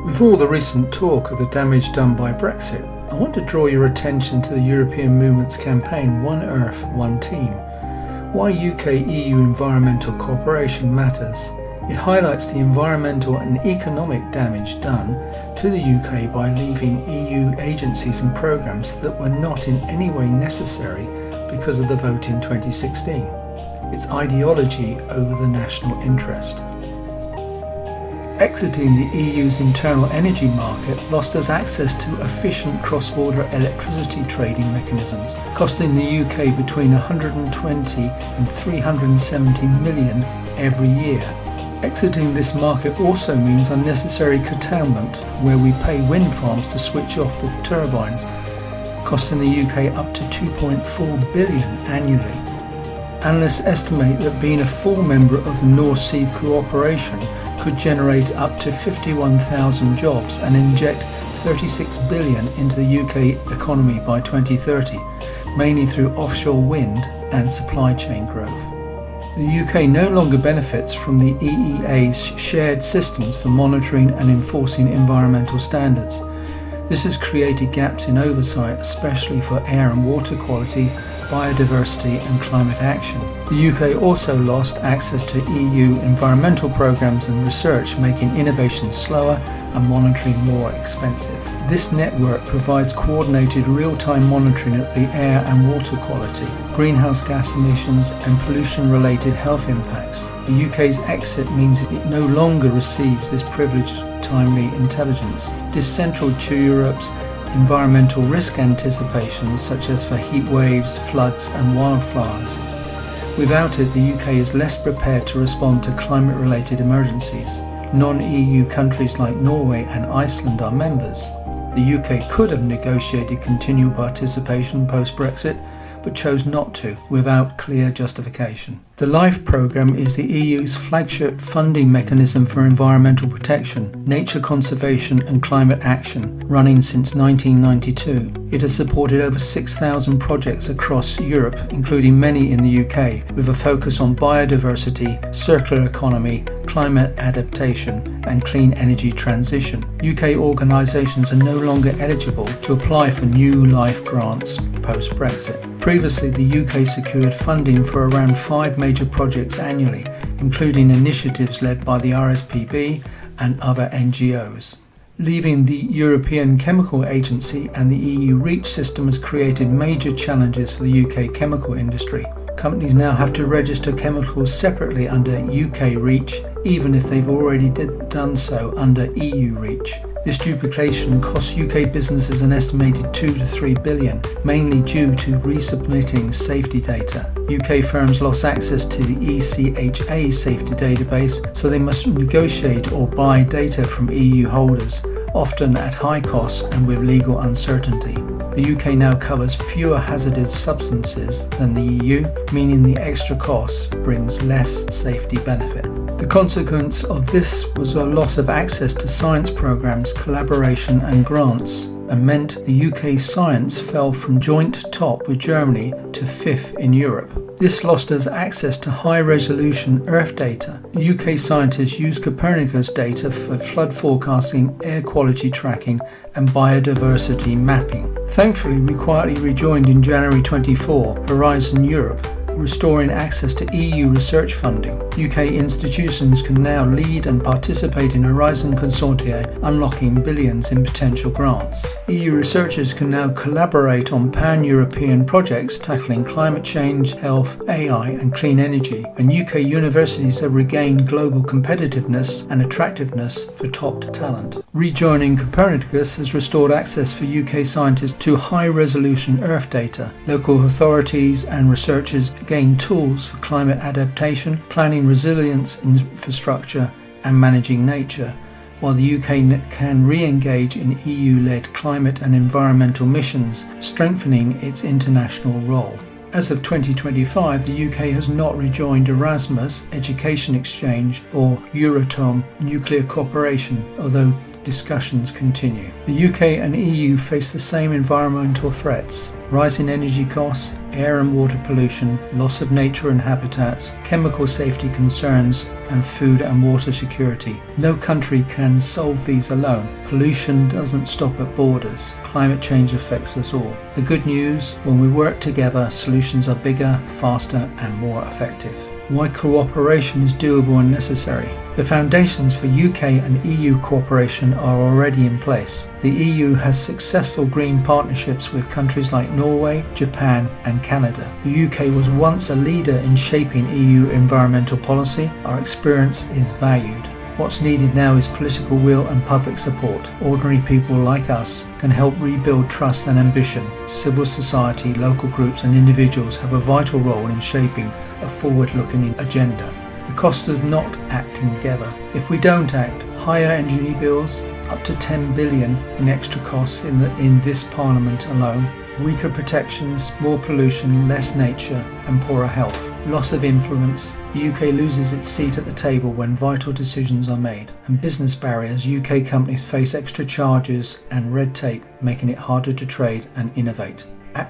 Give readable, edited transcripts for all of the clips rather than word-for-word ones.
With all the recent talk of the damage done by Brexit, I want to draw your attention to the European movement's campaign One Earth, One Team. Why UK-EU environmental cooperation matters. It highlights the environmental and economic damage done to the UK by leaving EU agencies and programmes that were not in any way necessary because of the vote in 2016. It's ideology over the national interest. Exiting the EU's internal energy market lost us access to efficient cross-border electricity trading mechanisms, costing the UK between 120 and 370 million every year. Exiting this market also means unnecessary curtailment, where we pay wind farms to switch off the turbines, costing the UK up to 2.4 billion annually. Analysts estimate that being a full member of the North Sea Cooperation could generate up to 51,000 jobs and inject 36 billion into the UK economy by 2030, mainly through offshore wind and supply chain growth. The UK no longer benefits from the EEA's shared systems for monitoring and enforcing environmental standards. This has created gaps in oversight, especially for air and water quality, biodiversity and climate action. The UK also lost access to EU environmental programmes and research, making innovation slower and monitoring more expensive. This network provides coordinated real-time monitoring of the air and water quality, greenhouse gas emissions and pollution-related health impacts. The UK's exit means it no longer receives this privileged, timely intelligence. It is central to Europe's environmental risk anticipations, such as for heat waves, floods and wildfires. Without it, the UK is less prepared to respond to climate-related emergencies. Non-EU countries like Norway and Iceland are members. The UK could have negotiated continual participation post-Brexit, but chose not to, without clear justification. The LIFE programme is the EU's flagship funding mechanism for environmental protection, nature conservation and climate action, running since 1992. It has supported over 6,000 projects across Europe, including many in the UK, with a focus on biodiversity, circular economy, climate adaptation and clean energy transition. UK organisations are no longer eligible to apply for new LIFE grants post-Brexit. Previously, the UK secured funding for around 5 major projects annually, including initiatives led by the RSPB and other NGOs. Leaving the European Chemical Agency and the EU REACH system has created major challenges for the UK chemical industry. Companies now have to register chemicals separately under UK REACH, even if they've already done so under EU REACH. This duplication costs UK businesses an estimated 2 to 3 billion, mainly due to resubmitting safety data. UK firms lost access to the ECHA safety database, so they must negotiate or buy data from EU holders, often at high cost and with legal uncertainty. The UK now covers fewer hazardous substances than the EU, meaning the extra cost brings less safety benefit. The consequence of this was a loss of access to science programmes, collaboration and grants, and meant the UK science fell from joint top with Germany to 5th in Europe. This lost us access to high-resolution Earth data. UK scientists use Copernicus data for flood forecasting, air quality tracking and biodiversity mapping. Thankfully, we quietly rejoined in January 24 Horizon Europe, restoring access to EU research funding. UK institutions can now lead and participate in Horizon consortia, unlocking billions in potential grants. EU researchers can now collaborate on pan-European projects tackling climate change, health, AI and clean energy, and UK universities have regained global competitiveness and attractiveness for top talent. Rejoining Copernicus has restored access for UK scientists to high-resolution Earth data. Local authorities and researchers gain tools for climate adaptation, planning resilience infrastructure and managing nature, while the UK can re-engage in EU-led climate and environmental missions, strengthening its international role. As of 2025, the UK has not rejoined Erasmus, Education Exchange or Euratom Nuclear Cooperation, although discussions continue. The UK and EU face the same environmental threats: rising energy costs, air and water pollution, loss of nature and habitats, chemical safety concerns, and food and water security. No country can solve these alone. Pollution doesn't stop at borders. Climate change affects us all. The good news: when we work together, solutions are bigger, faster, and more effective. Why cooperation is doable and necessary. The foundations for UK and EU cooperation are already in place. The EU has successful green partnerships with countries like Norway, Japan, and Canada. The UK was once a leader in shaping EU environmental policy. Our experience is valued. What's needed now is political will and public support. Ordinary people like us can help rebuild trust and ambition. Civil society, local groups and individuals have a vital role in shaping a forward-looking agenda. The cost of not acting together. If we don't act, higher energy bills, up to 10 billion in extra costs in this Parliament alone, weaker protections, more pollution, less nature and poorer health. Loss of influence. The UK loses its seat at the table when vital decisions are made. And business barriers. UK companies face extra charges and red tape, making it harder to trade and innovate.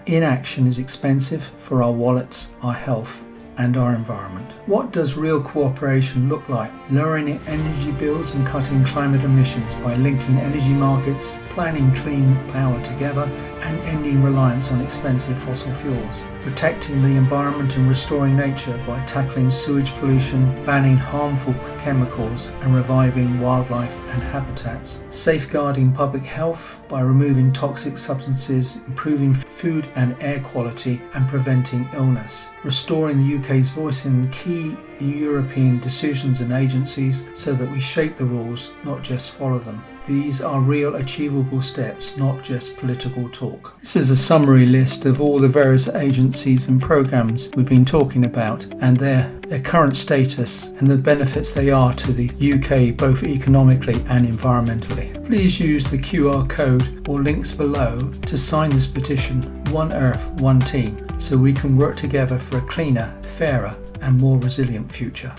Inaction is expensive for our wallets, our health and our environment. What does real cooperation look like? Lowering energy bills and cutting climate emissions by linking energy markets, planning clean power together, and ending reliance on expensive fossil fuels. Protecting the environment and restoring nature by tackling sewage pollution, banning harmful chemicals, and reviving wildlife and habitats. Safeguarding public health by removing toxic substances, improving food and air quality, and preventing illness. Restoring the UK's voice in key European decisions and agencies so that we shape the rules, not just follow them. These are real achievable steps, not just political talk. This is a summary list of all the various agencies and programs we've been talking about and their current status and the benefits they are to the UK both economically and environmentally. Please use the QR code or links below to sign this petition, One Earth, One Team, so we can work together for a cleaner, fairer and more resilient future.